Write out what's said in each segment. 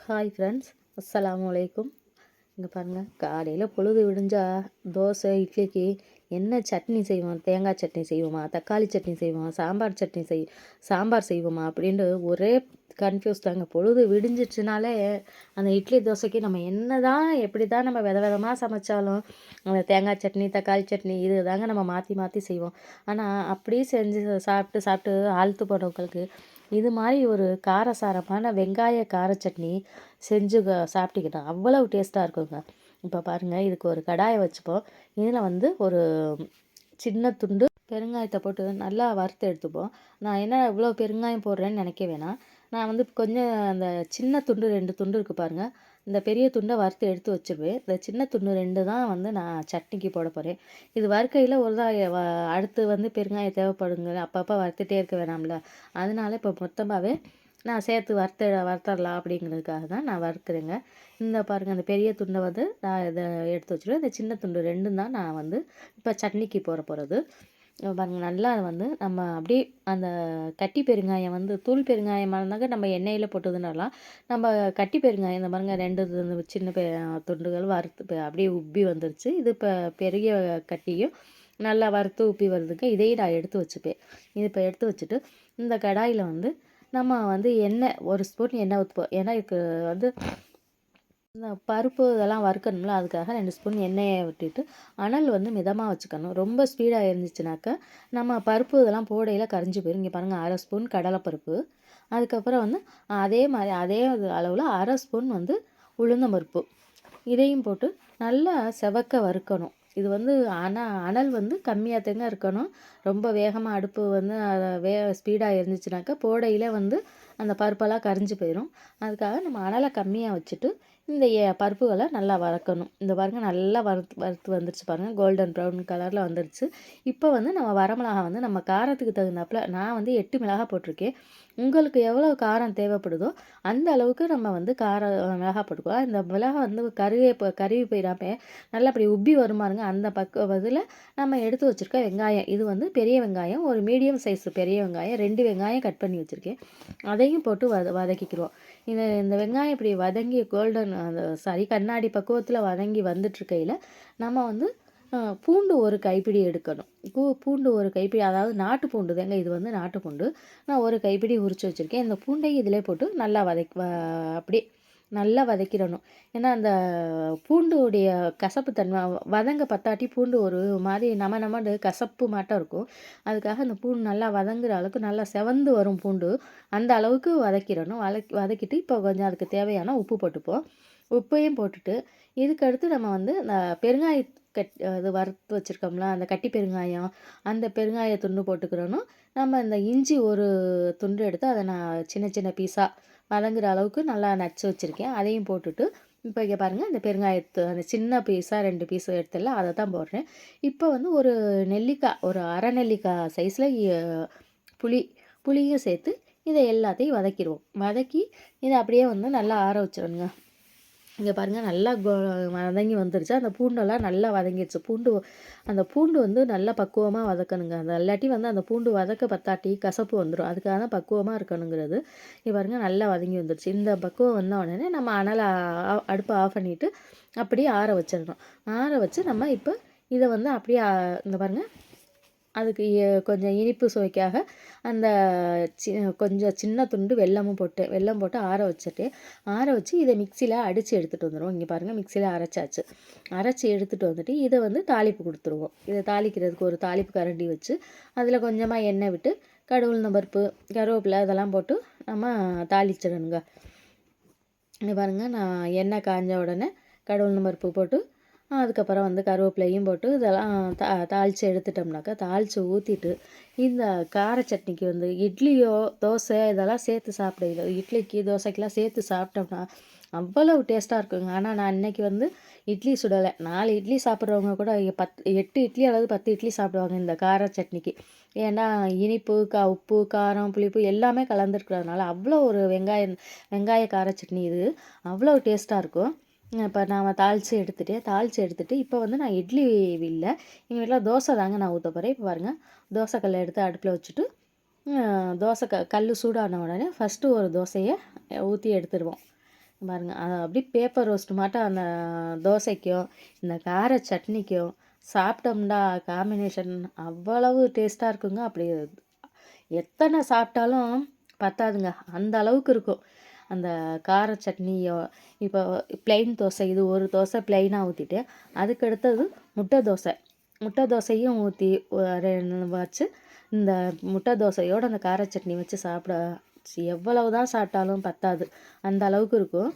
Hi friends, அஸ்ஸலாமு அலைக்கும். இங்கே பாருங்கள், காலையில் பொழுது விடிஞ்சா தோசை இட்லிக்கு என்ன சட்னி செய்வோம்? தேங்காய் சட்னி செய்வோமா, தக்காளி சட்னி செய்வோமா, சாம்பார் செய்வோமா அப்படின்ட்டு ஒரே கன்ஃபியூஸ் தாங்க. பொழுது விடிஞ்சிச்சுனாலே அந்த இட்லி தோசைக்கு நம்ம என்ன தான் எப்படி தான் நம்ம விதமாக சமைச்சாலும் அந்த தேங்காய் சட்னி தக்காளி சட்னி இது தாங்க நம்ம மாற்றி மாற்றி செய்வோம். ஆனால் அப்படியே செஞ்சு சாப்பிட்டு சாப்பிட்டு ஆழ்த்து போனவங்களுக்கு இது மாதிரி ஒரு காரசாரமான வெங்காய கார சட்னி செஞ்சு சாப்பிட்டிங்கன்னா அவ்வளவு டேஸ்ட்டாக இருக்குங்க. இப்போ பாருங்கள், இதுக்கு ஒரு கடாயை வச்சுப்போம். இதில் வந்து ஒரு சின்ன துண்டு பெருங்காயத்தை போட்டு நல்லா வறுத்து எடுத்துப்போம். நான் என்ன இவ்வளோ பெருங்காயம் போடுறேன்னு நினைக்க வேணாம். நான் வந்து கொஞ்சம் அந்த சின்ன துண்டு 2 துண்டு இருக்குது பாருங்கள், இந்த பெரிய துண்டை வறுத்து எடுத்து வச்சுருவேன். இந்த சின்ன துண்டு 2 தான் வந்து நான் சட்னிக்கு போட போகிறேன். இது வறுக்கையில் ஒரு தான் அடுத்து வந்து பெருங்காயம் தேவைப்படுங்க, அப்பப்போ வறுத்துட்டே இருக்க வேணாம்ல. அதனால இப்போ மொத்தமாகவே நான் சேர்த்து வறுத்தரலாம் அப்படிங்கிறதுக்காக தான் நான் வறுக்கிறேங்க. இந்த பாருங்கள், அந்த பெரிய துண்டை வந்து நான் இதை எடுத்து வச்சுருவேன். இந்த சின்ன துண்டு 2ம் தான் நான் வந்து இப்போ சட்னிக்கு போகிறது. பாருங்கள், நல்லா வந்து நம்ம அப்படியே அந்த கட்டி பெருங்காயம் வந்து தூள் பெருங்காயமாக இருந்தாங்க நம்ம எண்ணெயில் போட்டதுனாலாம், நம்ம கட்டி பெருங்காயம் இந்த பாருங்கள் 2 சின்ன துண்டுகள் வறுத்து அப்படியே உப்பி வந்துருச்சு. இது இப்போ பெரிய கட்டியும் நல்லா வறுத்து உப்பி வருதுங்க. இதையும் நான் எடுத்து வச்சுப்பேன். இது இப்போ எடுத்து வச்சுட்டு இந்த கடாயில் வந்து நம்ம வந்து எண்ணெய் 1 ஸ்பூன் எண்ணெய் ஊற்றுப்போம். ஏன்னா இதுக்கு வந்து இந்த பருப்பு இதெல்லாம் வறுக்கணும்ல, அதுக்காக 2 ஸ்பூன் எண்ணெயை விட்டுட்டு அனல் வந்து மிதமாக வச்சுக்கணும். ரொம்ப ஸ்பீடாக இருந்துச்சுனாக்கா நம்ம பருப்பு இதெல்லாம் போடையில் கரைஞ்சி போயிடும். இங்கே பாருங்கள், 1/2 ஸ்பூன் கடலைப்பருப்பு, அதுக்கப்புறம் வந்து அதே மாதிரி அதே அளவில் 1/2 ஸ்பூன் வந்து உளுந்தம்பருப்பு, இதையும் போட்டு நல்லா செவக்க வறுக்கணும். இது வந்து அனல் வந்து கம்மியாக தாங்க இருக்கணும். ரொம்ப வேகமாக அடுப்பு வந்து ஸ்பீடாக இருந்துச்சுனாக்கா போடையில் வந்து அந்த பருப்பெல்லாம் கரைஞ்சி போயிடும். அதுக்காக நம்ம அனலை கம்மியாக வச்சுட்டு இந்த பருப்புகளை நல்லா வறுக்கணும். இந்த பாருங்கள், நல்லா வறுத்து வந்துருச்சு பாருங்கள், கோல்டன் ப்ரௌன் கலரில் வந்துருச்சு. இப்போ வந்து நம்ம வரமிளகா வந்து நம்ம காரத்துக்கு தகுந்தாப்புல நான் வந்து 8 மிளகாய் போட்டிருக்கேன். உங்களுக்கு எவ்வளோ காரம் தேவைப்படுதோ அந்த அளவுக்கு நம்ம வந்து மிளகாய் போட்டுக்கலாம். இந்த மிளகாய் வந்து கருவி போயிடாமல் நல்லா அப்படி உப்பி வருமாருங்க. அந்த இதில் நம்ம எடுத்து வச்சுருக்க வெங்காயம், இது வந்து பெரிய வெங்காயம், ஒரு மீடியம் சைஸ் பெரிய வெங்காயம் 2 வெங்காயம் கட் பண்ணி வச்சுருக்கேன். அதையும் போட்டு வதக்கிக்கிறோம். இந்த வெங்காயம் இப்படி வதங்கி கண்ணாடி பக்குவத்தில் வதங்கி வந்துட்டுருக்கையில் நம்ம வந்து பூண்டு ஒரு கைப்பிடி எடுக்கணும். பூண்டு ஒரு கைப்பிடி, அதாவது நாட்டு பூண்டு தாங்க, இது வந்து நாட்டு பூண்டு. நான் ஒரு கைப்பிடி உரித்து வச்சுருக்கேன். இந்த பூண்டை இதிலே போட்டு நல்லா அப்படியே நல்லா வதக்கிடணும். ஏன்னா அந்த பூண்டுடைய கசப்பு தன்மை வதங்க பத்தாட்டி பூண்டு ஒரு மாதிரி நமண்டு கசப்பு மாட்டம் இருக்கும். அதுக்காக அந்த பூண்டு நல்லா வதங்குற அளவுக்கு நல்லா செவந்து வரும் பூண்டு, அந்த அளவுக்கு வதக்கிடணும். வதக்கிட்டு இப்போ கொஞ்சம் அதுக்கு தேவையான உப்பு போட்டுப்போம். உப்பையும் போட்டுட்டு இதுக்கடுத்து நம்ம வந்து இந்த பெருங்காய இது வறுத்து வச்சுருக்கோம்ல, அந்த கட்டி பெருங்காயம், அந்த பெருங்காய துண்டு போட்டுக்கிறணும். நம்ம இந்த இஞ்சி ஒரு துண்டு எடுத்து அதை நான் சின்ன சின்ன பீஸாக வதங்குற அளவுக்கு நல்லா நச்சு வச்சுருக்கேன். அதையும் போட்டுட்டு இப்போ இங்கே பாருங்கள், இந்த பெருங்காயத்து அந்த சின்ன பீஸாக 2 பீஸ் எடுத்துல அதை தான் போடுறேன். இப்போ வந்து ஒரு நெல்லிக்காய், ஒரு அரை நெல்லிக்காய் சைஸில் புளியும் சேர்த்து இதை எல்லாத்தையும் வதக்கிடுவோம். வதக்கி இதை அப்படியே வந்து நல்லா ஆற வச்சிடணுங்க. இங்கே பாருங்கள், நல்லா வதங்கி வந்துருச்சு. அந்த பூண்டெல்லாம் நல்லா வதங்கிடுச்சு. அந்த பூண்டு வந்து நல்லா பக்குவமாக வதக்கணுங்க. அந்த இல்லாட்டி வந்து அந்த பூண்டு வதக்க பத்தாட்டி கசப்பு வந்துடும். அதுக்காக தான் பக்குவமாக இருக்கணுங்கிறது. இங்கே பாருங்கள், நல்லா வதங்கி வந்துருச்சு. இந்த பக்குவம் வந்த உடனே நம்ம அடுப்பை ஆஃப் பண்ணிவிட்டு அப்படியே ஆற வச்சிடணும். ஆற வச்சு நம்ம இப்போ இதை வந்து அப்படியே இந்த பாருங்கள், அதுக்கு கொஞ்சம் இனிப்பு சுவைக்காக அந்த கொஞ்சம் சின்ன துண்டு வெல்லம் போட்டு ஆற வச்சு இதை மிக்சியில் அடித்து எடுத்துகிட்டு வந்துடுவோம். இங்கே பாருங்கள், மிக்சியில் அரைச்சி எடுத்துகிட்டு வந்துட்டு இதை வந்து தாளிப்பு கொடுத்துருவோம். இதை தாளிக்கிறதுக்கு ஒரு தாளிப்பு கரண்டி வச்சு அதில் கொஞ்சமாக எண்ணெய் விட்டு கடுகு உளுந்தம் பருப்பு கருவேப்பிலை இதெல்லாம் போட்டு நம்ம தாளிச்சிடணுங்க. இங்கே பாருங்கள், நான் எண்ணெய் காஞ்ச உடனே கடுகு உளுந்தம் பருப்பு போட்டு அதுக்கப்புறம் வந்து கருவேப்பிலையும் போட்டு இதெல்லாம் தாளித்து எடுத்துட்டோம்னாக்கா தாளித்து ஊற்றிட்டு இந்த கார சட்னிக்கு வந்து இட்லியோ தோசை இதெல்லாம் சேர்த்து சாப்பிட, இட்லிக்கு தோசைக்கெலாம் சேர்த்து சாப்பிட்டோம்னா அவ்வளவு டேஸ்ட்டாக இருக்குங்க. ஆனால் நான் இன்றைக்கி வந்து இட்லி சுடலை. 4 இட்லி சாப்பிட்றவங்க கூட 8 இட்லி அல்லது 10 இட்லி சாப்பிடுவாங்க இந்த கார சட்னிக்கு. ஏன்னா இனிப்பு உப்பு காரம் புளிப்பு எல்லாமே கலந்துருக்கிறதுனால அவ்வளோ ஒரு வெங்காய கார சட்னி இது அவ்வளோ டேஸ்ட்டாக இருக்கும். இப்போ நான் தாளித்து எடுத்துகிட்டு இப்போ வந்து நான் இட்லி இல்லை, எங்கள் வீட்டில் தோசை தாங்க நான் ஊற்ற போகிறேன். இப்போ பாருங்கள், தோசைக்கல்லை எடுத்து அடுப்பில் வச்சுட்டு தோசை கல் சூடான உடனே ஃபஸ்ட்டு ஒரு தோசையை ஊற்றி எடுத்துடுவோம். பாருங்க. அப்படியே பேப்பர் ரோஸ்ட் மாட்டம் அந்த தோசைக்கும், இந்த கார சட்னிக்கும் சாப்பிட்டோம்னா காம்பினேஷன் அவ்வளவு டேஸ்ட்டா இருக்குங்க. அப்படி எத்தனை சாப்பிட்டாலும் பத்தாதுங்க. அந்த அளவுக்கு இருக்கும். அந்த கார சட்னியோ இப்போ பிளெயின் தோசை இது ஒரு தோசை பிளெயினாக ஊற்றிட்டு, அதுக்கு அடுத்தது முட்டை தோசை. முட்டை தோசையும் ஊற்றி வச்சு இந்த முட்டை தோசையோட அந்த கார சட்னி வச்சு சாப்பிட எவ்வளவு தான் சாப்பிட்டாலும் பத்தாது. அந்த அளவுக்கு இருக்கும்.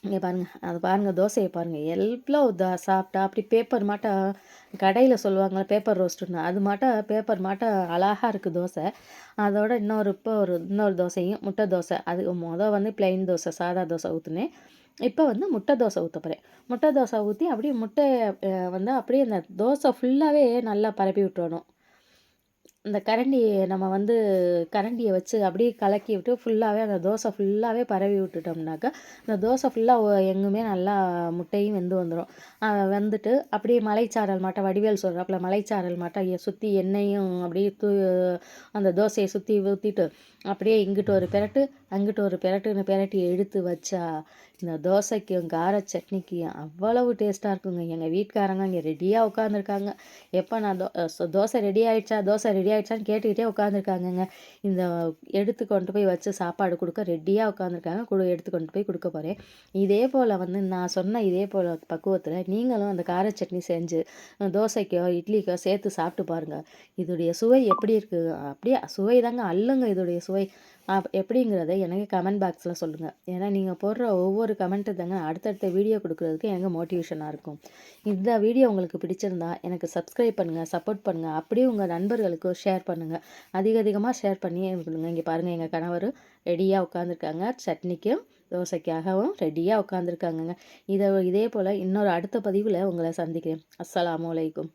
இங்கே பாருங்கள், அது பாருங்கள், தோசையை பாருங்கள் எவ்வளோ சாப்பிட்டா அப்படி பேப்பர் மாட்டம் கடையில் சொல்லுவாங்கள்ல பேப்பர் ரோஸ்ட்டுன்னு, அது மாட்டம் பேப்பர் மாட்டம் அழகாக இருக்குது தோசை. அதோட இன்னொரு தோசையும் முட்டை தோசை. அது வந்து பிளெயின் தோசை சாதா தோசை ஊற்றுனேன். இப்போ வந்து முட்டை தோசை ஊற்ற போகிறேன். முட்டை தோசை ஊற்றி அப்படியே முட்டையை வந்து அப்படியே அந்த தோசை ஃபுல்லாகவே நல்லா பரப்பி விட்டுறணும். இந்த நம்ம வந்து கரண்டியை வச்சு அப்படியே கலக்கி விட்டு ஃபுல்லாகவே அந்த தோசை ஃபுல்லாகவே பரவி விட்டுட்டோம்னாக்கா, அந்த தோசை ஃபுல்லாக எங்குமே நல்லா முட்டையும் வெந்து வந்துடும். வெந்துட்டு அப்படியே மலைச்சாரல் மாட்டம் வடிவேல் சொல்கிறாப்புல மலைச்சாரல் மாட்டம் சுற்றி எண்ணெயும் அப்படியே அந்த தோசையை சுற்றி ஊற்றிட்டு அப்படியே இங்கிட்டு ஒரு பெரட்டு அங்கிட்டு ஒரு பெரட்டுன்னு பெரட்டி எடுத்து வச்சா இந்த தோசைக்கும் கார சட்னிக்கும் அவ்வளவு டேஸ்ட்டாக இருக்குங்க. எங்கள் வீட்டுக்காரங்க இங்கே ரெடியாக உட்காந்துருக்காங்க. எப்போ நான் தோசை ரெடி ஆகிடுச்சான்னு கேட்டுக்கிட்டே உட்காந்துருக்காங்கங்க. இந்த எடுத்து கொண்டு போய் வச்சு சாப்பாடு கொடுக்க ரெடியாக உட்காந்துருக்காங்க. எடுத்து கொண்டு போய் கொடுக்க போகிறேன். இதே போல் வந்து நான் சொன்ன இதே போல் பக்குவத்தில் நீங்களும் அந்த கார சட்னி செஞ்சு தோசைக்கோ இட்லிக்கோ சேர்த்து சாப்பிட்டு பாருங்கள். இதோடைய சுவை எப்படி இருக்குது? அப்படியே சுவை தாங்க அள்ளுங்க. இதோடைய சுவை எப்படிங்கிறத எனக்கு கமெண்ட் பாக்ஸில் சொல்லுங்கள். ஏன்னா நீங்கள் போடுற ஒவ்வொரு கமெண்ட்டு தாங்க அடுத்தடுத்த வீடியோ கொடுக்குறதுக்கு எனக்கு மோட்டிவேஷனாக இருக்கும். இந்த வீடியோ உங்களுக்கு பிடிச்சிருந்தா எனக்கு சப்ஸ்கிரைப் பண்ணுங்கள், சப்போர்ட் பண்ணுங்கள். அப்படியே உங்கள் நண்பர்களுக்கு ஷேர் பண்ணுங்கள். அதிகமாக ஷேர் பண்ணி கொடுங்க. இங்கே பாருங்கள், எங்கள் கணவர் ரெடியாக உட்காந்துருக்காங்க. சட்னிக்கும் தோசைக்காகவும் ரெடியாக உட்காந்துருக்காங்கங்க. இதே போல் இன்னொரு அடுத்த பதிவில் உங்களை சந்திக்கிறேன். அஸ்ஸலாமு அலைக்கும்.